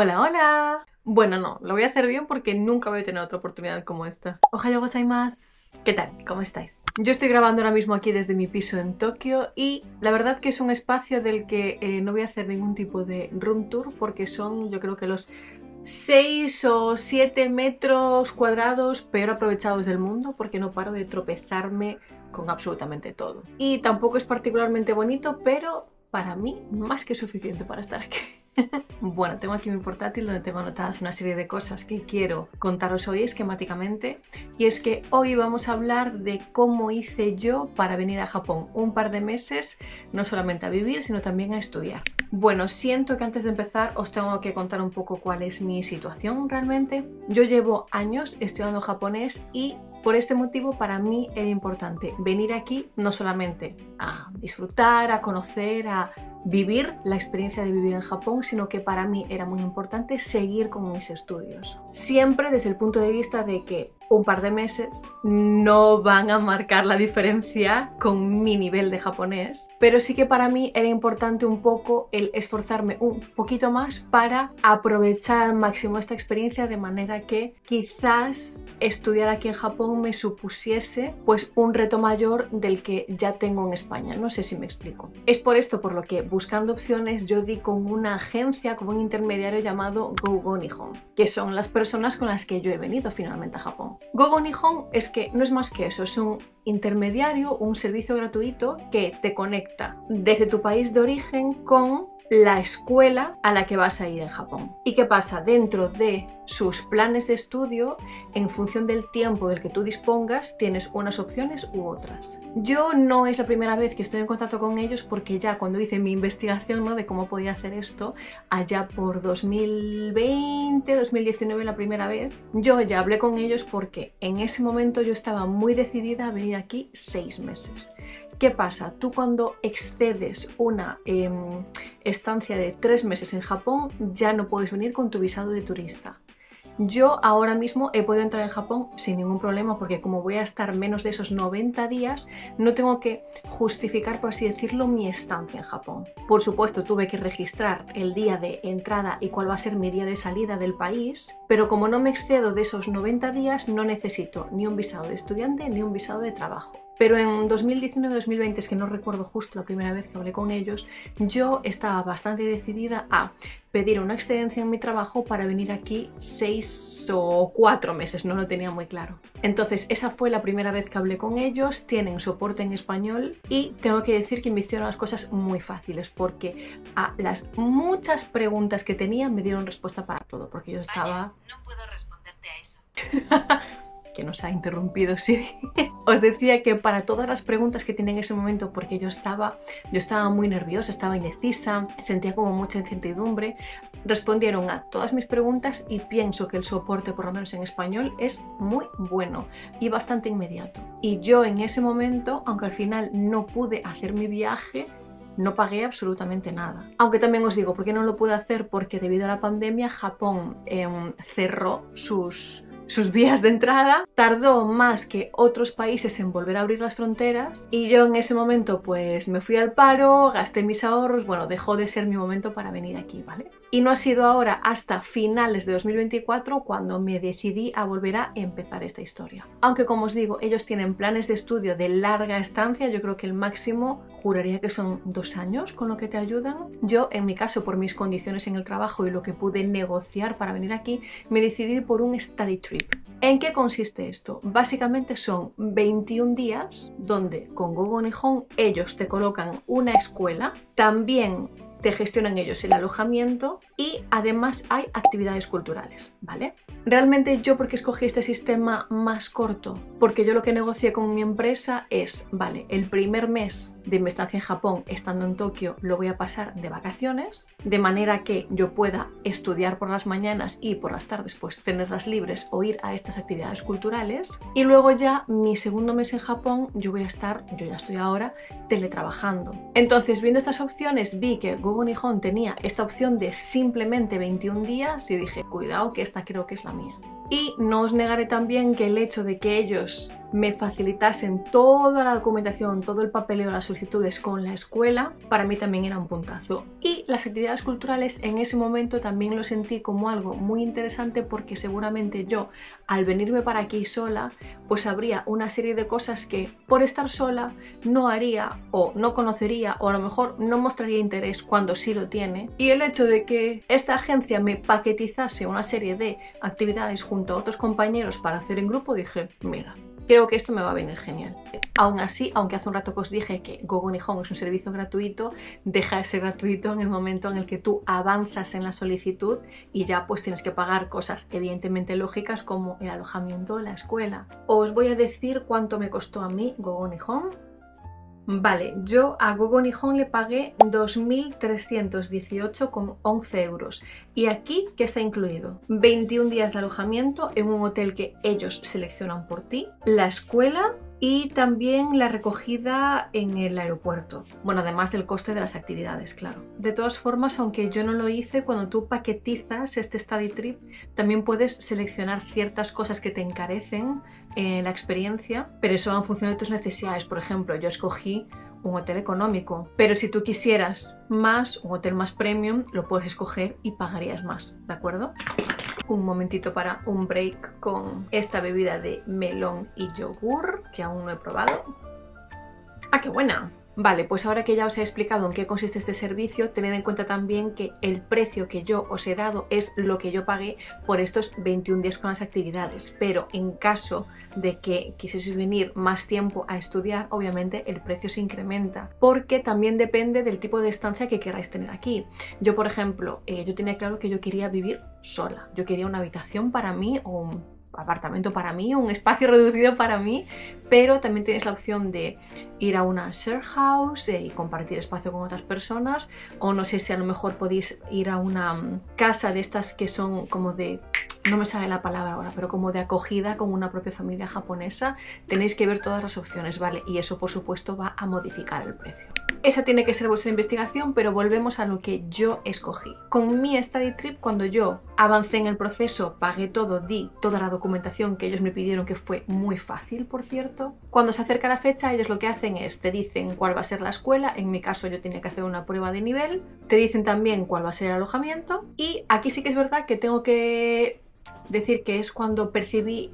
Hola, hola. Bueno, no, lo voy a hacer bien porque nunca voy a tener otra oportunidad como esta. Ohayou gozaimasu. ¿Qué tal? ¿Cómo estáis? Yo estoy grabando ahora mismo aquí desde mi piso en Tokio y la verdad que es un espacio del que no voy a hacer ningún tipo de room tour porque son, yo creo que los 6 o 7 metros cuadrados peor aprovechados del mundo porque no paro de tropezarme con absolutamente todo. Y tampoco es particularmente bonito, pero para mí más que suficiente para estar aquí. Bueno, tengo aquí mi portátil donde tengo anotadas una serie de cosas que quiero contaros hoy esquemáticamente, y es que hoy vamos a hablar de cómo hice yo para venir a Japón un par de meses, no solamente a vivir, sino también a estudiar. Bueno, siento que antes de empezar os tengo que contar un poco cuál es mi situación realmente. Yo llevo años estudiando japonés y por este motivo para mí era importante venir aquí no solamente a disfrutar, a conocer, a vivir la experiencia de vivir en Japón, sino que para mí era muy importante seguir con mis estudios. Siempre desde el punto de vista de que un par de meses no van a marcar la diferencia con mi nivel de japonés, pero sí que para mí era importante un poco el esforzarme un poquito más para aprovechar al máximo esta experiencia, de manera que quizás estudiar aquí en Japón me supusiese pues un reto mayor del que ya tengo en España. No sé si me explico. Es por esto por lo que, buscando opciones, yo di con una agencia, con un intermediario llamado Gogo Nihon, que son las personas con las que yo he venido finalmente a Japón. Gogo Nihon es que no es más que eso, es un intermediario, un servicio gratuito que te conecta desde tu país de origen con la escuela a la que vas a ir en Japón. ¿Y qué pasa? Dentro de sus planes de estudio, en función del tiempo del que tú dispongas, tienes unas opciones u otras. Yo no es la primera vez que estoy en contacto con ellos, porque ya cuando hice mi investigación, ¿no?, de cómo podía hacer esto, allá por 2020, 2019 la primera vez, yo ya hablé con ellos porque en ese momento yo estaba muy decidida a venir aquí 6 meses. ¿Qué pasa? Tú cuando excedes una estancia de 3 meses en Japón ya no puedes venir con tu visado de turista. Yo ahora mismo he podido entrar en Japón sin ningún problema porque como voy a estar menos de esos 90 días, no tengo que justificar, por así decirlo, mi estancia en Japón. Por supuesto, tuve que registrar el día de entrada y cuál va a ser mi día de salida del país, pero como no me excedo de esos 90 días, no necesito ni un visado de estudiante ni un visado de trabajo. Pero en 2019-2020, es que no recuerdo justo la primera vez que hablé con ellos, yo estaba bastante decidida a pedir una excedencia en mi trabajo para venir aquí 6 o 4 meses, no lo tenía muy claro. Entonces esa fue la primera vez que hablé con ellos, tienen soporte en español y tengo que decir que me hicieron las cosas muy fáciles, porque a las muchas preguntas que tenía me dieron respuesta para todo, porque yo estaba... Vaya, no puedo responderte a eso. Que nos ha interrumpido Siri. Os decía que para todas las preguntas que tenía en ese momento, porque yo estaba muy nerviosa, estaba indecisa, sentía como mucha incertidumbre, respondieron a todas mis preguntas y pienso que el soporte, por lo menos en español, es muy bueno y bastante inmediato. Y yo en ese momento, aunque al final no pude hacer mi viaje, no pagué absolutamente nada. Aunque también os digo, ¿por qué no lo pude hacer? Porque debido a la pandemia, Japón cerró sus vías de entrada, tardó más que otros países en volver a abrir las fronteras y yo en ese momento pues me fui al paro, gasté mis ahorros, bueno, dejó de ser mi momento para venir aquí, ¿vale? Y no ha sido ahora hasta finales de 2024 cuando me decidí a volver a empezar esta historia. Aunque como os digo, ellos tienen planes de estudio de larga estancia, yo creo que el máximo juraría que son 2 años con lo que te ayudan. Yo en mi caso, por mis condiciones en el trabajo y lo que pude negociar para venir aquí, me decidí por un study trip. ¿En qué consiste esto? Básicamente son 21 días donde con Gogo Nihon ellos te colocan una escuela, también te gestionan ellos el alojamiento y además hay actividades culturales, ¿vale? Realmente yo, ¿por qué escogí este sistema más corto? Porque yo lo que negocié con mi empresa es, vale, el primer mes de mi estancia en Japón, estando en Tokio, lo voy a pasar de vacaciones, de manera que yo pueda estudiar por las mañanas y por las tardes pues tenerlas libres o ir a estas actividades culturales. Y luego ya mi segundo mes en Japón yo ya estoy ahora teletrabajando. Entonces, viendo estas opciones, vi que Gogo Nihon tenía esta opción de simplemente 21 días y dije, cuidado que esta creo que es la mía. Y no os negaré también que el hecho de que ellos me facilitasen toda la documentación, todo el papeleo, las solicitudes con la escuela, para mí también era un puntazo. Y las actividades culturales en ese momento también lo sentí como algo muy interesante porque seguramente yo, al venirme para aquí sola, pues habría una serie de cosas que por estar sola no haría o no conocería o a lo mejor no mostraría interés cuando sí lo tiene. Y el hecho de que esta agencia me paquetizase una serie de actividades junto a otros compañeros para hacer en grupo, dije, mira, creo que esto me va a venir genial. Aún así, aunque hace un rato que os dije que Gogo Nihon es un servicio gratuito, deja de ser gratuito en el momento en el que tú avanzas en la solicitud y ya pues tienes que pagar cosas evidentemente lógicas como el alojamiento, la escuela. Os voy a decir cuánto me costó a mí Gogo Nihon. Vale, yo a Gogo Nihon le pagué 2.318,11 euros. Y aquí, ¿qué está incluido? 21 días de alojamiento en un hotel que ellos seleccionan por ti, la escuela y también la recogida en el aeropuerto. Bueno, además del coste de las actividades, claro. De todas formas, aunque yo no lo hice, cuando tú paquetizas este study trip, también puedes seleccionar ciertas cosas que te encarecen la experiencia, pero eso va en función de tus necesidades. Por ejemplo, yo escogí un hotel económico, pero si tú quisieras más, un hotel más premium, lo puedes escoger y pagarías más, ¿de acuerdo? Un momentito para un break con esta bebida de melón y yogur que aún no he probado. ¡Ah, qué buena! Vale, pues ahora que ya os he explicado en qué consiste este servicio, tened en cuenta también que el precio que yo os he dado es lo que yo pagué por estos 21 días con las actividades, pero en caso de que quisieseis venir más tiempo a estudiar, obviamente el precio se incrementa, porque también depende del tipo de estancia que queráis tener aquí. Yo, por ejemplo, yo tenía claro que yo quería vivir sola, yo quería una habitación para mí o un apartamento para mí, un espacio reducido para mí, pero también tienes la opción de ir a una share house y compartir espacio con otras personas, o no sé si a lo mejor podéis ir a una casa de estas que son como de, no me sale la palabra ahora, pero como de acogida con una propia familia japonesa. Tenéis que ver todas las opciones, ¿vale? Y eso por supuesto va a modificar el precio. Esa tiene que ser vuestra investigación, pero volvemos a lo que yo escogí. Con mi study trip, cuando yo avancé en el proceso, pagué todo, di toda la documentación que ellos me pidieron, que fue muy fácil, por cierto. Cuando se acerca la fecha, ellos lo que hacen es, te dicen cuál va a ser la escuela, en mi caso yo tenía que hacer una prueba de nivel, te dicen también cuál va a ser el alojamiento, y aquí sí que es verdad que tengo que decir que es cuando percibí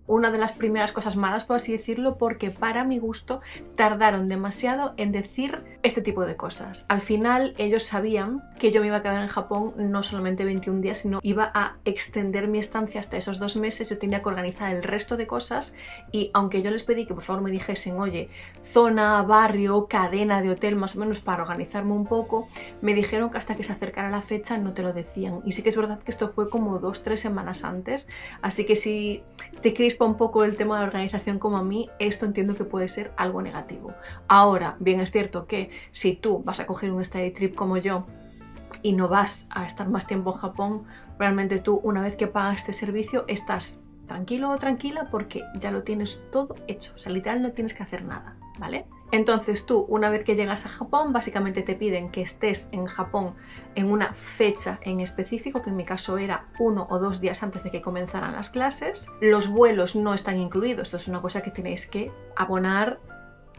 una de las primeras cosas malas, por así decirlo, porque para mi gusto tardaron demasiado en decir este tipo de cosas. Al final ellos sabían que yo me iba a quedar en Japón no solamente 21 días, sino iba a extender mi estancia hasta esos 2 meses. Yo tenía que organizar el resto de cosas y aunque yo les pedí que por favor me dijesen, oye, zona, barrio, cadena de hotel, más o menos para organizarme un poco, me dijeron que hasta que se acercara la fecha no te lo decían. Y sí que es verdad que esto fue como 2-3 semanas antes, así que si te crispa un poco el tema de la organización como a mí, esto entiendo que puede ser algo negativo. Ahora, bien es cierto que si tú vas a coger un study trip como yo y no vas a estar más tiempo en Japón, realmente tú una vez que pagas este servicio estás tranquilo o tranquila porque ya lo tienes todo hecho, o sea, literal no tienes que hacer nada, ¿vale? Entonces tú, una vez que llegas a Japón, básicamente te piden que estés en Japón en una fecha en específico, que en mi caso era 1 o 2 días antes de que comenzaran las clases. Los vuelos no están incluidos, esto es una cosa que tenéis que abonar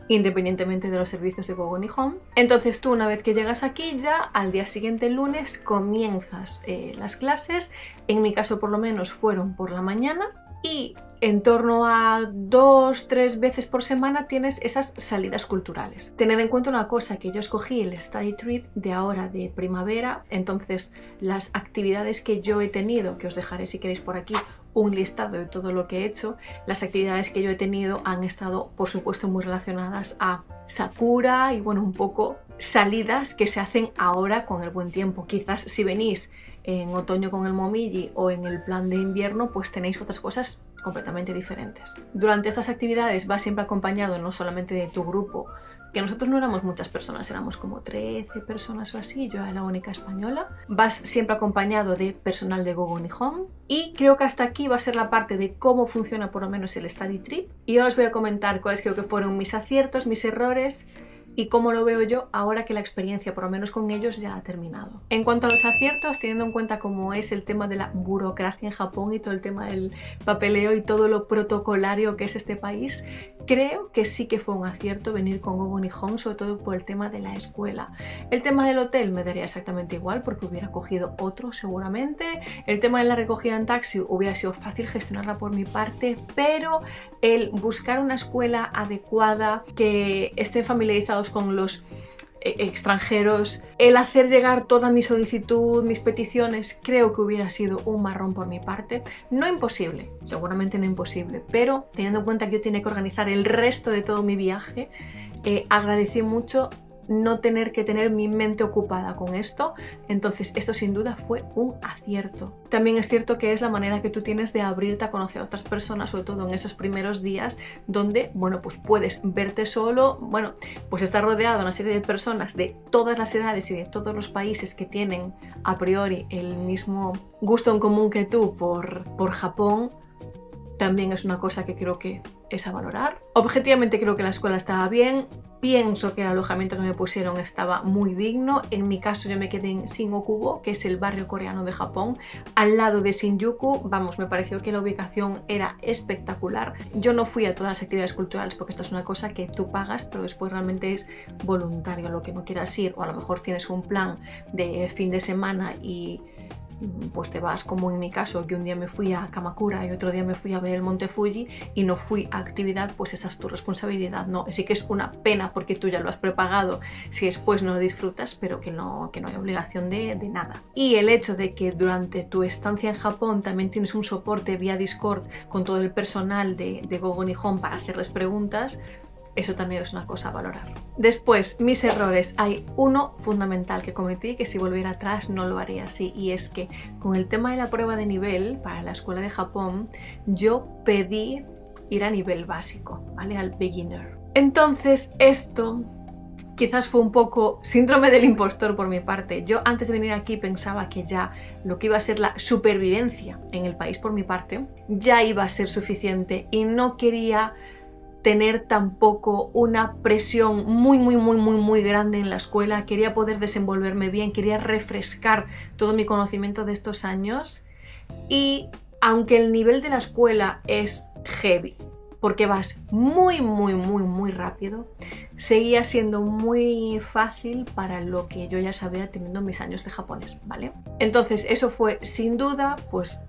independientemente de los servicios de Gogo Nihon. Entonces tú, una vez que llegas aquí, ya al día siguiente, el lunes, comienzas las clases. En mi caso por lo menos fueron por la mañana y en torno a 2-3 veces por semana tienes esas salidas culturales. Tened en cuenta una cosa, que yo escogí el study trip de ahora de primavera, entonces las actividades que yo he tenido, que os dejaré si queréis por aquí un listado de todo lo que he hecho, las actividades que yo he tenido han estado por supuesto muy relacionadas a Sakura y bueno, un poco salidas que se hacen ahora con el buen tiempo. Quizás si venís en otoño con el Momiji o en el plan de invierno, pues tenéis otras cosas completamente diferentes. Durante estas actividades vas siempre acompañado no solamente de tu grupo, que nosotros no éramos muchas personas, éramos como 13 personas o así, yo era la única española. Vas siempre acompañado de personal de Gogo Nihon y creo que hasta aquí va a ser la parte de cómo funciona por lo menos el study trip y ahora os voy a comentar cuáles creo que fueron mis aciertos, mis errores y cómo lo veo yo ahora que la experiencia, por lo menos con ellos, ya ha terminado. En cuanto a los aciertos, teniendo en cuenta cómo es el tema de la burocracia en Japón y todo el tema del papeleo y todo lo protocolario que es este país, creo que sí que fue un acierto venir con Gogo Nihon, sobre todo por el tema de la escuela. El tema del hotel me daría exactamente igual porque hubiera cogido otro seguramente. El tema de la recogida en taxi hubiera sido fácil gestionarla por mi parte, pero el buscar una escuela adecuada, que estén familiarizados con los extranjeros, el hacer llegar toda mi solicitud, mis peticiones, creo que hubiera sido un marrón por mi parte. No imposible, seguramente no imposible, pero teniendo en cuenta que yo tenía que organizar el resto de todo mi viaje, agradecí mucho no tener que tener mi mente ocupada con esto, entonces esto sin duda fue un acierto. También es cierto que es la manera que tú tienes de abrirte a conocer a otras personas, sobre todo en esos primeros días donde, bueno, pues puedes verte solo, bueno, pues estar rodeado de una serie de personas de todas las edades y de todos los países que tienen a priori el mismo gusto en común que tú por Japón, también es una cosa que creo que es a valorar. Objetivamente creo que la escuela estaba bien, pienso que el alojamiento que me pusieron estaba muy digno. En mi caso yo me quedé en Shin-Okubo, que es el barrio coreano de Japón, al lado de Shinjuku. Vamos, me pareció que la ubicación era espectacular. Yo no fui a todas las actividades culturales porque esto es una cosa que tú pagas, pero después realmente es voluntario a lo que no quieras ir, o a lo mejor tienes un plan de fin de semana y pues te vas, como en mi caso, que un día me fui a Kamakura y otro día me fui a ver el Monte Fuji y no fui a actividad, pues esa es tu responsabilidad, ¿no? Así que es una pena porque tú ya lo has prepagado si después no lo disfrutas, pero que no hay obligación de nada. Y el hecho de que durante tu estancia en Japón también tienes un soporte vía Discord con todo el personal de Gogo Nihon para hacerles preguntas, eso también es una cosa a valorar. Después, mis errores. Hay uno fundamental que cometí que si volviera atrás no lo haría así, y es que con el tema de la prueba de nivel para la escuela de Japón, yo pedí ir a nivel básico, ¿vale? Al beginner. Entonces esto quizás fue un poco síndrome del impostor por mi parte. Yo antes de venir aquí pensaba que ya lo que iba a ser la supervivencia en el país por mi parte ya iba a ser suficiente y no quería tener tampoco una presión muy grande en la escuela. Quería poder desenvolverme bien, quería refrescar todo mi conocimiento de estos años, y aunque el nivel de la escuela es heavy porque vas muy rápido, seguía siendo muy fácil para lo que yo ya sabía teniendo mis años de japonés, ¿vale? Entonces eso fue sin duda pues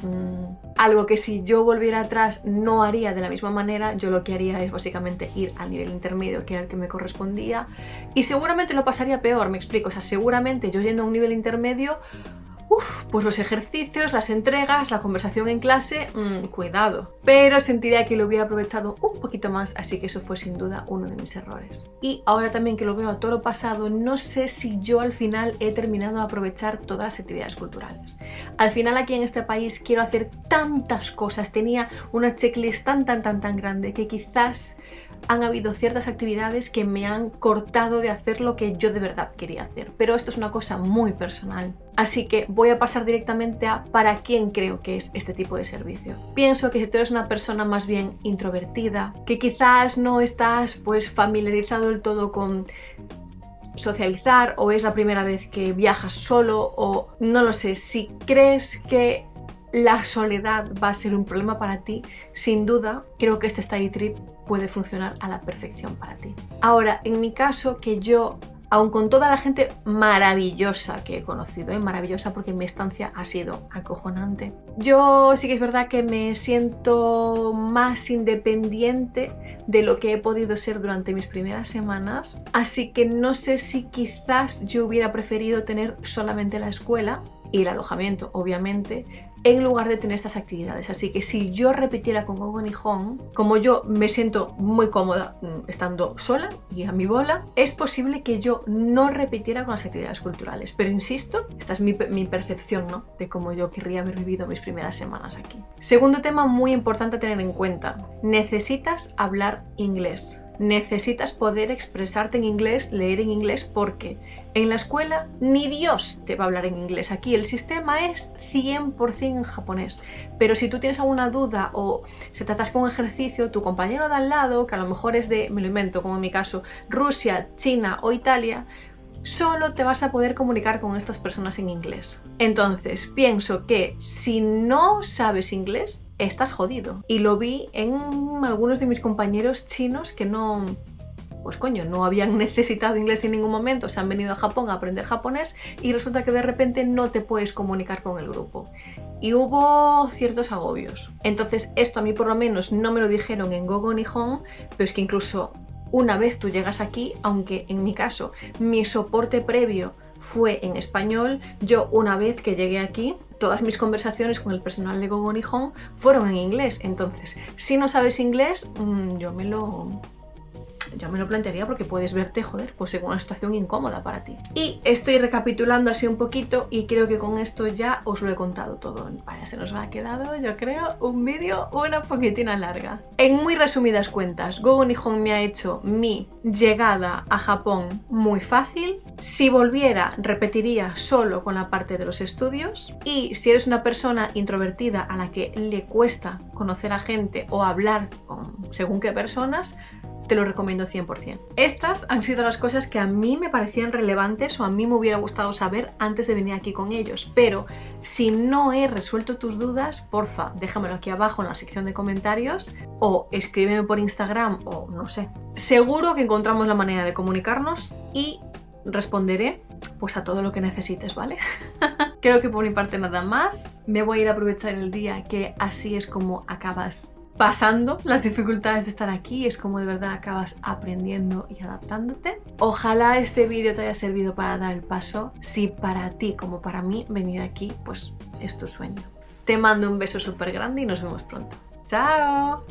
algo que si yo volviera atrás no haría de la misma manera. Yo lo que haría es básicamente ir al nivel intermedio, que era el que me correspondía, y seguramente lo pasaría peor, me explico. O sea, seguramente yo yendo a un nivel intermedio, pues los ejercicios, las entregas, la conversación en clase, cuidado. Pero sentiría que lo hubiera aprovechado un poquito más, así que eso fue sin duda uno de mis errores. Y ahora también que lo veo a toro pasado, no sé si yo al final he terminado de aprovechar todas las actividades culturales. Al final aquí en este país quiero hacer tantas cosas, tenía una checklist tan grande que quizás han habido ciertas actividades que me han cortado de hacer lo que yo de verdad quería hacer, pero esto es una cosa muy personal. Así que voy a pasar directamente a para quién creo que es este tipo de servicio. Pienso que si tú eres una persona más bien introvertida, que quizás no estás pues familiarizado del todo con socializar, o es la primera vez que viajas solo, o no lo sé, si crees que la soledad va a ser un problema para ti, sin duda creo que este study trip puede funcionar a la perfección para ti. Ahora, en mi caso, que yo, aun con toda la gente maravillosa que he conocido, maravillosa porque mi estancia ha sido acojonante, yo sí que es verdad que me siento más independiente de lo que he podido ser durante mis primeras semanas, así que no sé si quizás yo hubiera preferido tener solamente la escuela y el alojamiento, obviamente, en lugar de tener estas actividades. Así que si yo repitiera con Gogo Nihon, como yo me siento muy cómoda estando sola y a mi bola, es posible que yo no repitiera con las actividades culturales. Pero insisto, esta es mi percepción, ¿no?, de cómo yo querría haber vivido mis primeras semanas aquí. Segundo tema muy importante a tener en cuenta: necesitas hablar inglés. necesitas poder expresarte en inglés, leer en inglés, porque en la escuela ni Dios te va a hablar en inglés. Aquí el sistema es 100% en japonés. Pero si tú tienes alguna duda o se te atasca un ejercicio, tu compañero de al lado, que a lo mejor es de, me lo invento, como en mi caso, Rusia, China o Italia, solo te vas a poder comunicar con estas personas en inglés. Entonces, pienso que si no sabes inglés, estás jodido. Y lo vi en algunos de mis compañeros chinos que no... Pues coño, no habían necesitado inglés en ningún momento, se han venido a Japón a aprender japonés y resulta que de repente no te puedes comunicar con el grupo. Y hubo ciertos agobios. Entonces, esto a mí por lo menos no me lo dijeron en Gogo Nihon, pero es que incluso una vez tú llegas aquí, aunque en mi caso mi soporte previo fue en español, yo una vez que llegué aquí, todas mis conversaciones con el personal de Gogo Nihon fueron en inglés. Entonces, si no sabes inglés, yo me lo plantearía, porque puedes verte, joder, pues en una situación incómoda para ti. Y estoy recapitulando así un poquito y creo que con esto ya os lo he contado todo. Vaya, se nos ha quedado, yo creo, un vídeo una poquitina larga. En muy resumidas cuentas, Gogo Nihon me ha hecho mi llegada a Japón muy fácil. Si volviera, repetiría solo con la parte de los estudios. Y si eres una persona introvertida a la que le cuesta conocer a gente o hablar con según qué personas, te lo recomiendo 100%. Estas han sido las cosas que a mí me parecían relevantes o a mí me hubiera gustado saber antes de venir aquí con ellos. Pero si no he resuelto tus dudas, porfa, déjamelo aquí abajo en la sección de comentarios o escríbeme por Instagram o no sé. Seguro que encontramos la manera de comunicarnos y responderé pues a todo lo que necesites, ¿vale? Creo que por mi parte nada más. Me voy a ir a aprovechar el día, que así es como acabas pasando las dificultades de estar aquí, es como de verdad acabas aprendiendo y adaptándote. Ojalá este vídeo te haya servido para dar el paso. Si para ti como para mí venir aquí pues es tu sueño. Te mando un beso súper grande y nos vemos pronto. ¡Chao!